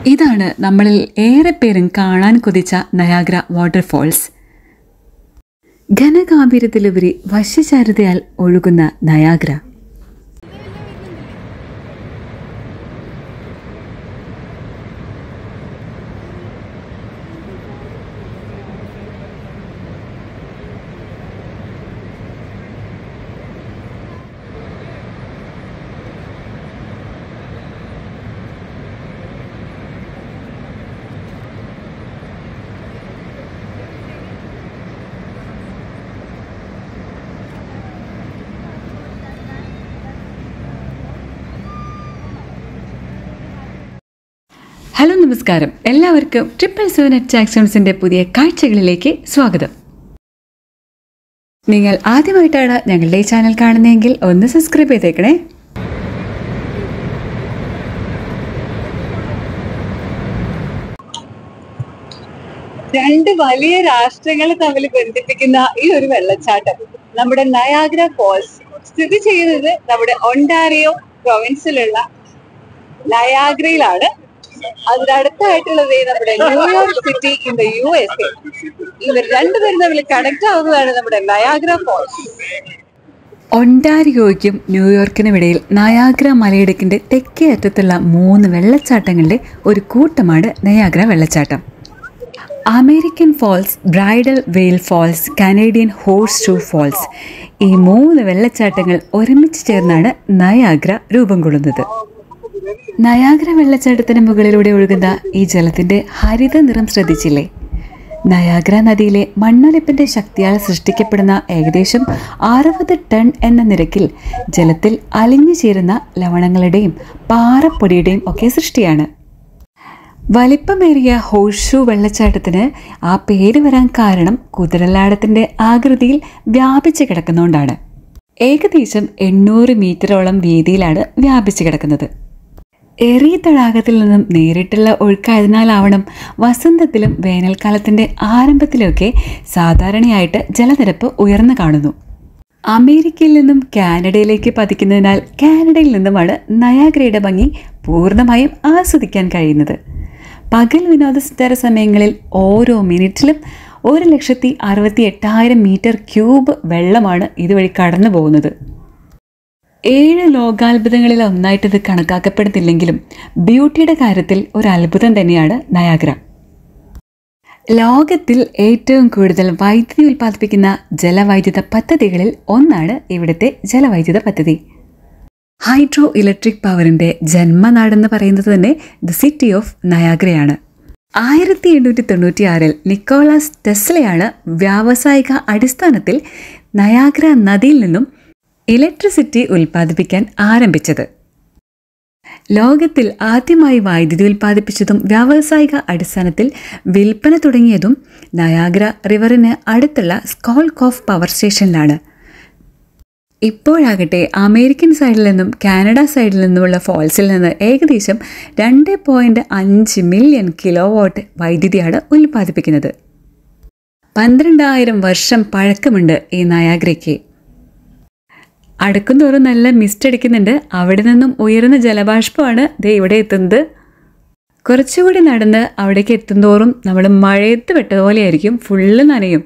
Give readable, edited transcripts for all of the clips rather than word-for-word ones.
ഇതാണ് നമ്മളിൽ ഏറെ പേരും കാണാൻ കൊതിച്ച നയാഗ്ര വാട്ടർഫോൾസ്. ഘനഗാംഭീര്യത്തിലുപരി വശ്യചാരുതയാൽ ഒഴുകുന്ന നയാഗ്ര. ഹലോ, നമസ്കാരം. എല്ലാവർക്കും 777 അട്രാക്ഷൻസിന്റെ പുതിയ കാഴ്ചകളിലേക്ക് സ്വാഗതം. നിങ്ങൾ ആദ്യമായിട്ടാണ് ഞങ്ങളുടെ ഈ ചാനൽ കാണുന്നതെങ്കിൽ ഒന്ന് സബ്സ്ക്രൈബ് ചെയ്തേക്കണേ. രണ്ട് വലിയ രാഷ്ട്രങ്ങളെ തമ്മിൽ ബന്ധിപ്പിക്കുന്ന ഈ ഒരു വെള്ളച്ചാട്ടം നമ്മുടെ നയാഗ്ര ഫോൾസ് സ്ഥിതി ചെയ്യുന്നത് നമ്മുടെ ഒണ്ടാരിയോ പ്രൊവിൻസിലുള്ള നയാഗ്രയിലാണ്. അതിനടുത്തായിട്ടുള്ളത് നമ്മുടെ New York city in the USA. ഇവർ രണ്ടുപേരും തമ്മിൽ കണക്ട് ആവുന്നതാണ് നമ്മുടെ നയാഗ്ര ഫോൾസ്. ഒണ്ടാരിയോയ്ക്കും ന്യൂയോർക്കിനും ഇടയിൽ നയാഗ്ര മലയിടുക്കിന്റെ തെക്കേ അറ്റത്തുള്ള 3 വെള്ളച്ചാട്ടങ്ങളുടെ ഒരു കൂട്ടമാണ് നയാഗ്ര വെള്ളച്ചാട്ടം. American Falls, Bridal Veil Falls, Canadian Horseshoe Falls, ഈ 3 വെള്ളച്ചാട്ടങ്ങൾ ഒരുമിച്ച് ചേർന്നാണ് നയാഗ്ര രൂപം കൊള്ളുന്നത്. നയാഗ്ര വെള്ളച്ചാട്ടത്തിന് മുകളിലൂടെ ഒഴുകുന്ന ഈ ജലത്തിന്റെ ഹരിത നിറം ശ്രദ്ധിച്ചില്ലേ? നയാഗ്ര നദിയിലെ മണ്ണൊലിപ്പിന്റെ ശക്തിയാൽ സൃഷ്ടിക്കപ്പെടുന്ന ഏകദേശം 60 ടൺ എന്ന നിരക്കിൽ ജലത്തിൽ അലിഞ്ഞു ചേരുന്ന ലവണങ്ങളുടെയും പാറപ്പൊടിയുടെയും ഒക്കെ സൃഷ്ടിയാണ്. വലിപ്പമേറിയ ഹോഴ്സ് ഷൂ വെള്ളച്ചാട്ടത്തിന് ആ പേര് വരാൻ കാരണം കുതിരലാടത്തിന്റെ ആകൃതിയിൽ വ്യാപിച്ചു കിടക്കുന്നതുകൊണ്ടാണ്. ഏകദേശം 800 മീറ്ററോളം വീതിയിലാണ് വ്യാപിച്ചു കിടക്കുന്നത്. എറിയ തടാകത്തിൽ നിന്നും നേരിട്ടുള്ള ഒഴുക്കായതിനാലാവണം വസന്തത്തിലും വേനൽക്കാലത്തിന്റെ ആരംഭത്തിലുമൊക്കെ സാധാരണയായിട്ട് ജലനിരപ്പ് ഉയർന്നു കാണുന്നു. അമേരിക്കയിൽ നിന്നും കാനഡയിലേക്ക് പതിക്കുന്നതിനാൽ കാനഡയിൽ നിന്നുമാണ് നയാഗ്രയുടെ ഭംഗി പൂർണ്ണമായും ആസ്വദിക്കാൻ കഴിയുന്നത്. പകൽ വിനോദസഞ്ചാര സമയങ്ങളിൽ ഓരോ മിനിറ്റിലും 1,68,000 മീറ്റർ ക്യൂബ് വെള്ളമാണ് ഇതുവഴി കടന്നു പോകുന്നത്. 7 ലോകാത്ഭുതങ്ങളിൽ ഒന്നായിട്ടിത് കണക്കാക്കപ്പെടുന്നില്ലെങ്കിലും ബ്യൂട്ടിയുടെ കാര്യത്തിൽ ഒരു അത്ഭുതം തന്നെയാണ് നയാഗ്ര. ലോകത്തിൽ ഏറ്റവും കൂടുതൽ വൈദ്യുതി ഉൽപ്പാദിപ്പിക്കുന്ന ജലവൈദ്യുത പദ്ധതികളിൽ ഒന്നാണ് ഇവിടുത്തെ ജലവൈദ്യുത പദ്ധതി. ഹൈഡ്രോ ഇലക്ട്രിക് പവറിന്റെ ജന്മനാടെന്ന് പറയുന്നത് തന്നെ ദി സിറ്റി ഓഫ് നയാഗ്രയാണ്. 1896 നിക്കോളാസ് ടെസ്ലയാണ് വ്യാവസായിക അടിസ്ഥാനത്തിൽ നയാഗ്ര നദിയിൽ നിന്നും ഇലക്ട്രിസിറ്റി ഉൽപ്പാദിപ്പിക്കാൻ ആരംഭിച്ചത്. ലോകത്തിൽ ആദ്യമായി വൈദ്യുതി ഉൽപ്പാദിപ്പിച്ചതും വ്യാവസായിക അടിസ്ഥാനത്തിൽ വിൽപ്പന തുടങ്ങിയതും നയാഗ്ര റിവറിന് അടുത്തുള്ള സ്കോൾകോഫ് പവർ സ്റ്റേഷനിലാണ്. ഇപ്പോഴാകട്ടെ അമേരിക്കൻ സൈഡിൽ നിന്നും കാനഡ സൈഡിൽ നിന്നുമുള്ള ഫോൾസിൽ നിന്ന് ഏകദേശം 2.5 മില്യൺ കിലോവാട്ട് വൈദ്യുതിയാണ് ഉൽപ്പാദിപ്പിക്കുന്നത്. 12,000 വർഷം പഴക്കമുണ്ട് ഈ നയാഗ്രയ്ക്ക്. അടുക്കുന്തോറും നല്ല മിസ്റ്റ് അടിക്കുന്നുണ്ട്. അവിടെ നിന്നും ഉയരുന്ന ജലബാഷ്പമാണ് ദേ ഇവിടെ എത്തുന്നത്. കുറച്ചുകൂടി നടന്ന് അവിടേക്ക് എത്തുന്തോറും നമ്മൾ മഴയത്ത് പെട്ടതുപോലെയായിരിക്കും, ഫുള്ള് നനയും.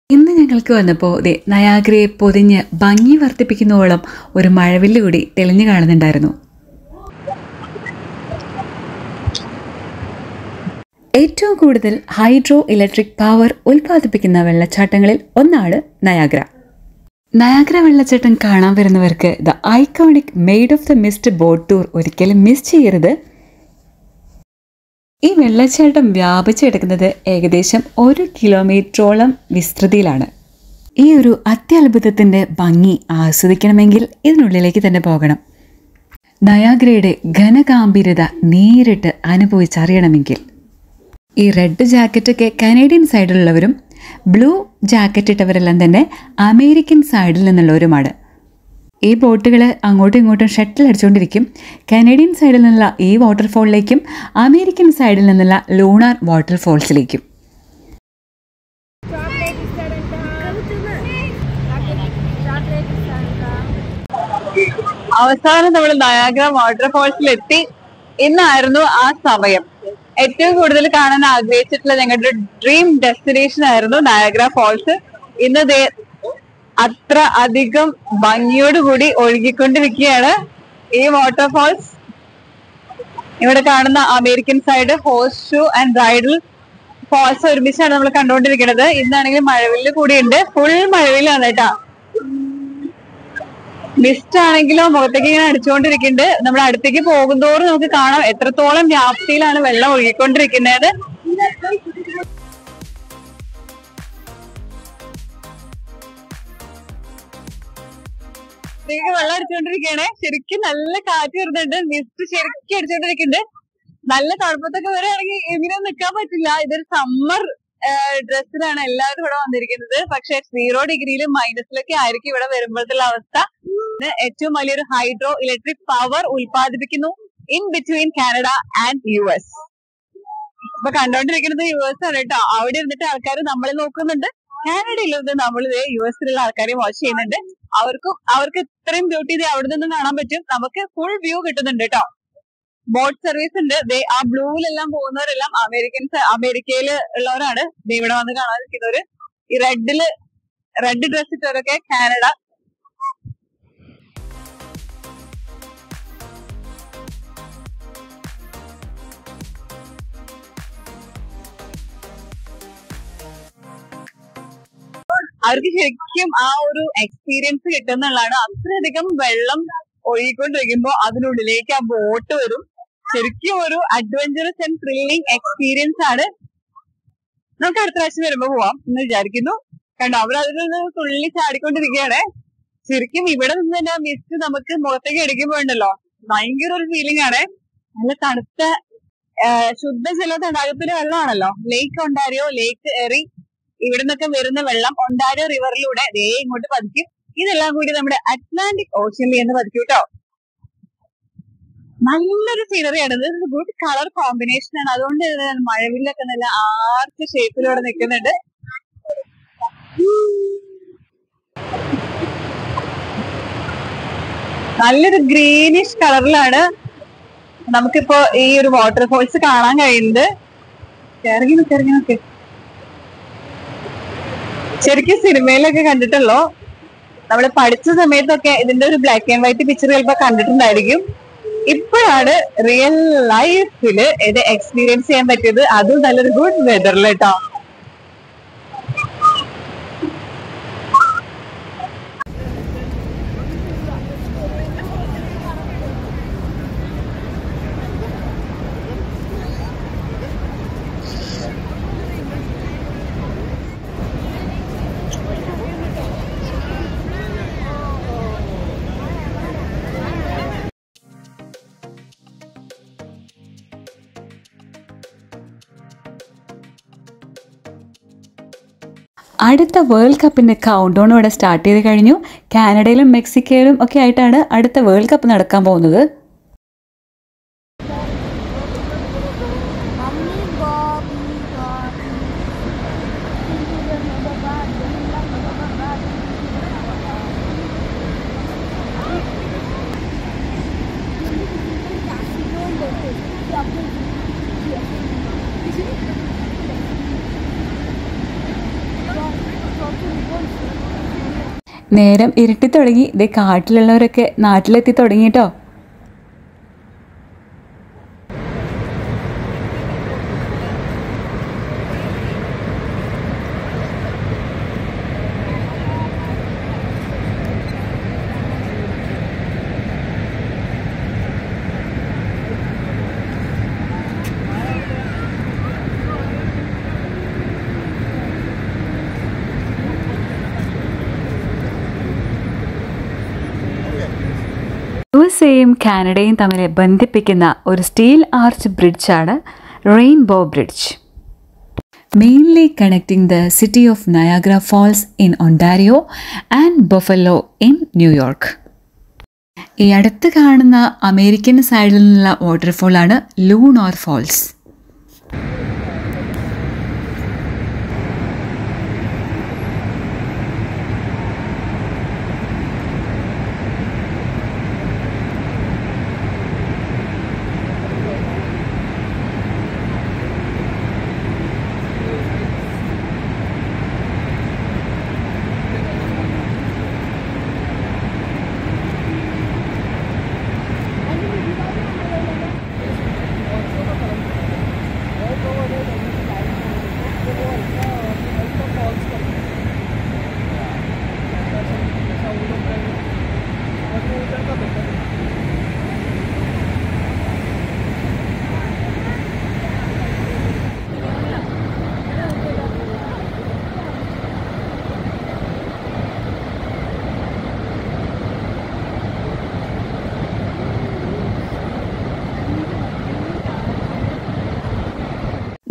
ഇന്ന് ഞങ്ങൾക്ക് വന്നപ്പോൾ ദേ നയാഗ്രയെ പൊതിഞ്ഞ് ഭംഗി വർദ്ധിപ്പിക്കുന്നോളം ഒരു മഴവില്ല് കൂടി തെളിഞ്ഞു കാണുന്നുണ്ടായിരുന്നു. ഏറ്റവും കൂടുതൽ ഹൈഡ്രോ ഇലക്ട്രിക് പവർ ഉൽപ്പാദിപ്പിക്കുന്ന വെള്ളച്ചാട്ടങ്ങളിൽ ഒന്നാണ് നയാഗ്ര. നയാഗ്ര വെള്ളച്ചാട്ടം കാണാൻ വരുന്നവർക്ക് the iconic made of the mist boat tour ഒരിക്കലും മിസ് ചെയ്യരുത്. ഈ വെള്ളച്ചാട്ടം വ്യാപിച്ചു കിടക്കുന്നത് ഏകദേശം 1 കിലോമീറ്ററോളം വിസ്തൃതിയിലാണ്. ഈ ഒരു അത്യത്ഭുതത്തിന്റെ ഭംഗി ആസ്വദിക്കണമെങ്കിൽ ഇതിനുള്ളിലേക്ക് തന്നെ പോകണം. നയാഗ്രയുടെ ഘനഗാംഭീര്യത നേരിട്ട് അനുഭവിച്ചറിയണമെങ്കിൽ ഈ റെഡ് ജാക്കറ്റൊക്കെ കനേഡിയൻ സൈഡിലുള്ളവരും ബ്ലൂ ജാക്കറ്റ് ഇട്ടവരെല്ലാം തന്നെ അമേരിക്കൻ സൈഡിൽ നിന്നുള്ളവരുമാണ്. ഈ ബോട്ടുകൾ അങ്ങോട്ടും ഇങ്ങോട്ടും ഷട്ടിൽ അടിച്ചുകൊണ്ടിരിക്കും. കനേഡിയൻ സൈഡിൽ നിന്നുള്ള ഈ വാട്ടർഫോളിലേക്കും അമേരിക്കൻ സൈഡിൽ നിന്നുള്ള ലൂണാർ വാട്ടർഫോൾസിലേക്കും. അവസാനം നമ്മൾ നയാഗ്ര വാട്ടർഫോൾസിലെത്തി. ഇന്നായിരുന്നു ആ സമയം. ഏറ്റവും കൂടുതൽ കാണാൻ ആഗ്രഹിച്ചിട്ടുള്ള ഞങ്ങളുടെ ഡ്രീം ഡെസ്റ്റിനേഷൻ ആയിരുന്നു നയാഗ്ര ഫോൾസ്. ഇന്ന് അത്ര അധികം ഭംഗിയോടുകൂടി ഒഴുകിക്കൊണ്ടിരിക്കുകയാണ് ഈ വാട്ടർഫോൾസ്. ഇവിടെ കാണുന്ന American side Horseshoe and Bridal Falls ഒരുമിച്ചാണ് നമ്മൾ കണ്ടുകൊണ്ടിരിക്കുന്നത്. ഇന്നാണെങ്കിൽ മഴവില്ല് കൂടിയുണ്ട്, ഫുൾ മഴവില്ലാണ് കേട്ടാ. മിസ്റ്റ് ആണെങ്കിലോ മുഖത്തേക്ക് ഇങ്ങനെ അടിച്ചുകൊണ്ടിരിക്കുന്നുണ്ട്. നമ്മുടെ അടുത്തേക്ക് പോകുന്തോറും നമുക്ക് കാണാം എത്രത്തോളം വ്യാപ്തിയിലാണ് വെള്ളം ഒഴുകിക്കൊണ്ടിരിക്കുന്നത്. വെള്ളം അടിച്ചുകൊണ്ടിരിക്കുകയാണ്. ശരിക്കും നല്ല കാറ്റ് വരുന്നുണ്ട്, മിസ്റ്റ് ശരിക്കും അടിച്ചുകൊണ്ടിരിക്കുന്നുണ്ട്. നല്ല തണുപ്പത്തൊക്കെ വരികയാണെങ്കിൽ ഇങ്ങനെ നിൽക്കാൻ പറ്റില്ല. ഇതൊരു സമ്മർ ഡ്രസ്സിലാണ് എല്ലാവരും ഇവിടെ വന്നിരിക്കുന്നത്. പക്ഷെ 0 ഡിഗ്രിയിലും മൈനസിലൊക്കെ ആയിരിക്കും ഇവിടെ വരുമ്പോഴത്തെ അവസ്ഥ. ഏറ്റവും വലിയൊരു ഹൈഡ്രോ ഇലക്ട്രിക് പവർ ഉൽപ്പാദിപ്പിക്കുന്നു in between Canada and US. ഇപ്പൊ കണ്ടോണ്ടിരിക്കുന്നത് US ആണ് കേട്ടോ. അവിടെ ഇരുന്നിട്ട് ആൾക്കാർ നമ്മളെ നോക്കുന്നുണ്ട്. കാനഡയിലുണ്ട് നമ്മൾ US-ലുള്ള ആൾക്കാരെ വാച്ച് ചെയ്യുന്നുണ്ട്. അവർക്ക് ഇത്രയും ബ്യൂട്ടി അവിടെ നിന്ന് കാണാൻ പറ്റും. നമുക്ക് ഫുൾ വ്യൂ കിട്ടുന്നുണ്ട് കേട്ടോ. ബോട്ട് സർവീസ് ഉണ്ട്. ആ ബ്ലൂവിലെല്ലാം പോകുന്നവരെല്ലാം അമേരിക്കയിൽ ഉള്ളവരാണ്. ഇവിടെ വന്ന് കാണാതിരിക്കുന്നവര്. ഈ റെഡ് ഡ്രസ് ഇട്ടവരൊക്കെ കാനഡ. അവർക്ക് ശരിക്കും ആ ഒരു എക്സ്പീരിയൻസ് കിട്ടുന്നുള്ളതാണ്. അത്രയധികം വെള്ളം ഒഴുകിക്കൊണ്ടിരിക്കുമ്പോ അതിനുള്ളിലേക്ക് ആ ബോട്ട് വരും. ശരിക്കും ഒരു അഡ്വഞ്ചറസ് ആൻഡ് ത്രില്ലിംഗ് എക്സ്പീരിയൻസ് ആണ്. നമുക്ക് അടുത്ത പ്രാവശ്യം വരുമ്പോ പോവാം എന്ന് വിചാരിക്കുന്നു. കണ്ടോ, അവരതിൽ നിന്ന് തുള്ളി ചാടിക്കൊണ്ടിരിക്കുകയാണ്. ശരിക്കും ഇവിടെ നിന്ന് തന്നെ മിസ്റ്റ് നമുക്ക് മുഖത്തേക്ക് അടിക്കുമ്പോ ഉണ്ടല്ലോ ഭയങ്കര ഒരു ഫീലിംഗ് ആണ്. നല്ല തണുത്ത ശുദ്ധജല തടാകത്തിലെ വെള്ളമാണല്ലോ. ലേക്ക് ഒണ്ടാരിയോ, ലേക്ക് എറി, ഇവിടെ നിന്നൊക്കെ വരുന്ന വെള്ളം ഒണ്ടാരിയോ റിവറിലൂടെ ഇങ്ങോട്ട് പതിക്കും. ഇതെല്ലാം കൂടി നമ്മുടെ അറ്റ്ലാന്റിക് ഓഷ്യനിൽ എന്ന് പതിക്കും കേട്ടോ. നല്ലൊരു സീനറിയാണ് ഇത്. ഗുഡ് കളർ കോമ്പിനേഷൻ ആണ്. അതുകൊണ്ട് മഴവില്ലൊക്കെ നല്ല ആർച്ച് ഷേപ്പിലൂടെ നിൽക്കുന്നുണ്ട്. നല്ലൊരു ഗ്രീനിഷ് കളറിലാണ് നമുക്കിപ്പോ ഈ ഒരു വാട്ടർഫോൾസ് കാണാൻ കഴിയുന്നത്. ഇറങ്ങി നോക്ക്. ശരിക്കും സിനിമയിലൊക്കെ കണ്ടിട്ടുള്ളൂ. നമ്മള് പഠിച്ച സമയത്തൊക്കെ ഇതിന്റെ ഒരു ബ്ലാക്ക് ആൻഡ് വൈറ്റ് പിക്ചർ ചിലപ്പോ കണ്ടിട്ടുണ്ടായിരിക്കും. ഇപ്പോഴാണ് റിയൽ ലൈഫില് ഇത് എക്സ്പീരിയൻസ് ചെയ്യാൻ പറ്റിയത്. അതും നല്ലൊരു ഗുഡ് വെതറിൽ കേട്ടോ. അടുത്ത വേൾഡ് കപ്പിൻ്റെ കൗണ്ട് ഡൗൺ ഇവിടെ സ്റ്റാർട്ട് ചെയ്ത് കഴിഞ്ഞു. കാനഡയിലും മെക്സിക്കോയിലും ഒക്കെ ആയിട്ടാണ് അടുത്ത വേൾഡ് കപ്പ് നടക്കാൻ പോകുന്നത്. നേരം ഇരുട്ടി തുടങ്ങി. ഇതേ കാട്ടിലുള്ളവരൊക്കെ നാട്ടിലെത്തി തുടങ്ങിട്ടോ. യുഎസ്എയും കാനഡയും തമ്മിൽ ബന്ധിപ്പിക്കുന്ന ഒരു സ്റ്റീൽ ആർച്ച് ബ്രിഡ്ജാണ് rainbow bridge. Mainly connecting the city of Niagara Falls in Ontario and Buffalo in New York. ഈ അടുത്ത് കാണുന്ന അമേരിക്കൻ സൈഡിൽ നിന്നുള്ള വാട്ടർഫോളാണ് ലൂണോർ ഫോൾസ്.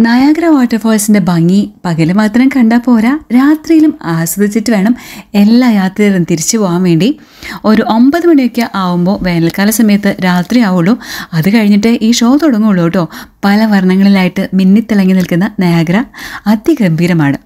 നയാഗ്ര വാട്ടർഫാൾസിന്റെ ഭംഗി പകല് മാത്രം കണ്ടാൽ പോരാ, രാത്രിയിലും ആസ്വദിച്ചിട്ട് വേണം എല്ലാ യാത്രികരും തിരിച്ചു പോകാൻ വേണ്ടി. ഒരു 9 മണിയൊക്കെ ആവുമ്പോൾ വേനൽക്കാല സമയത്ത് രാത്രി ആവുള്ളൂ. അത് കഴിഞ്ഞിട്ട് ഈ ഷോ തുടങ്ങുള്ളൂ കേട്ടോ. പല വർണ്ണങ്ങളിലായിട്ട് മിന്നിത്തിളങ്ങി നിൽക്കുന്ന നയാഗ്ര അതിഗംഭീരമാണ്.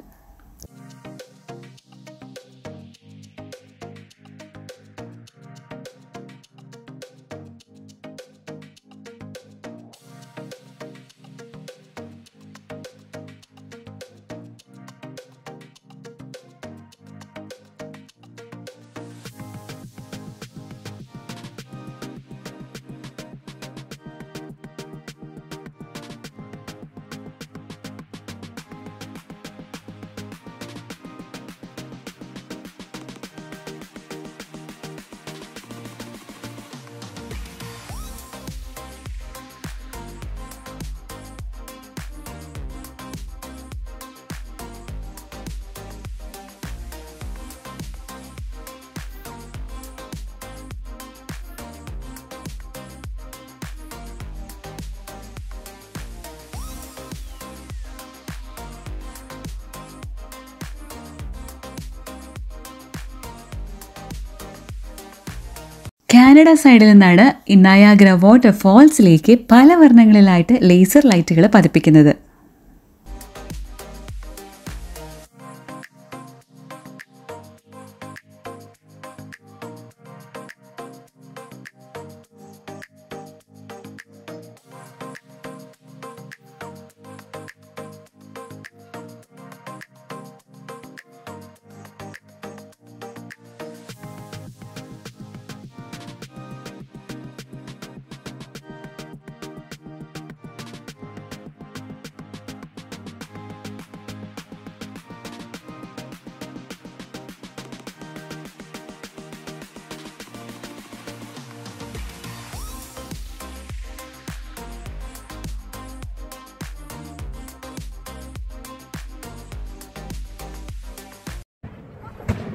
കാനഡ സൈഡിൽ നിന്നാണ് ഈ നയാഗ്ര വാട്ടർഫാൾസിലേക്ക് പല വർണ്ണങ്ങളിലായിട്ട് ലേസർ ലൈറ്റുകൾ പതിപ്പിക്കുന്നത്.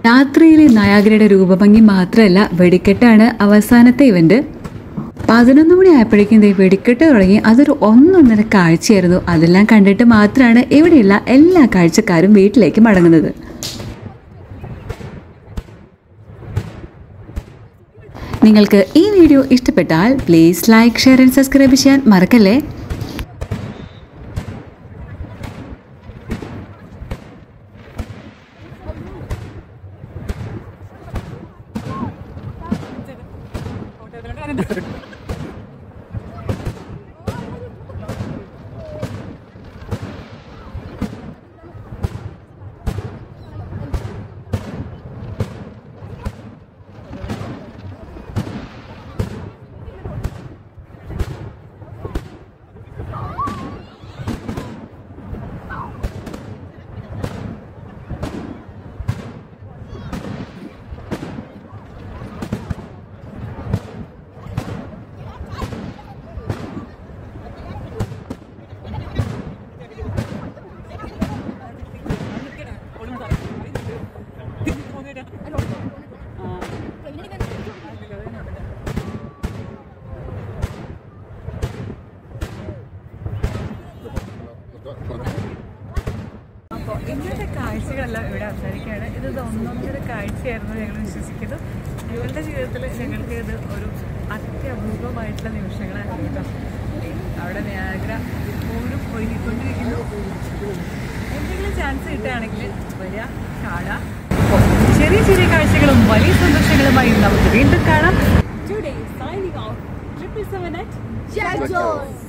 രാത്രിയിലെ നയാഗ്രയുടെ രൂപഭംഗി മാത്രമല്ല, വെടിക്കെട്ടാണ് അവസാനത്തെ ഇവന്റ്. 11 മണി ആയപ്പോഴേക്കും വെടിക്കെട്ട് തുടങ്ങി. അതൊരു ഒന്നൊന്നര കാഴ്ചയായിരുന്നു. അതെല്ലാം കണ്ടിട്ട് മാത്രമാണ് ഇവിടെയുള്ള എല്ലാ കാഴ്ചക്കാരും വീട്ടിലേക്ക് മടങ്ങുന്നത്. നിങ്ങൾക്ക് ഈ വീഡിയോ ഇഷ്ടപ്പെട്ടാൽ please like, share and subscribe ചെയ്യാൻ മറക്കല്ലേ. അപ്പോൾ ഇന്നത്തെ കാഴ്ചകളെല്ലാം ഇവിടെ അവസാനിക്കുകയാണ്. ഇത് ഒന്നൊന്നര കാഴ്ചയായിരുന്നു ഞങ്ങൾ വിശ്വസിക്കുന്നു. ഞങ്ങളുടെ ജീവിതത്തിൽ ഞങ്ങൾക്ക് ഇത് ഒരു അത്യപൂർവമായിട്ടുള്ള നിമിഷങ്ങളാണ് കേട്ടോ. അവിടെ നയാഗ്ര ഇപ്പോഴും ഒരുങ്ങിക്കൊണ്ടിരിക്കുന്നു. എന്തെങ്കിലും ചാൻസ് കിട്ടുകയാണെങ്കിൽ വരിക, കാണാം. ചെറിയ ചെറിയ കാഴ്ചകളും വലിയ സന്തോഷങ്ങളുമായി നമുക്ക് വീണ്ടും കാണാം. Today signing off 777 at Jack Jones.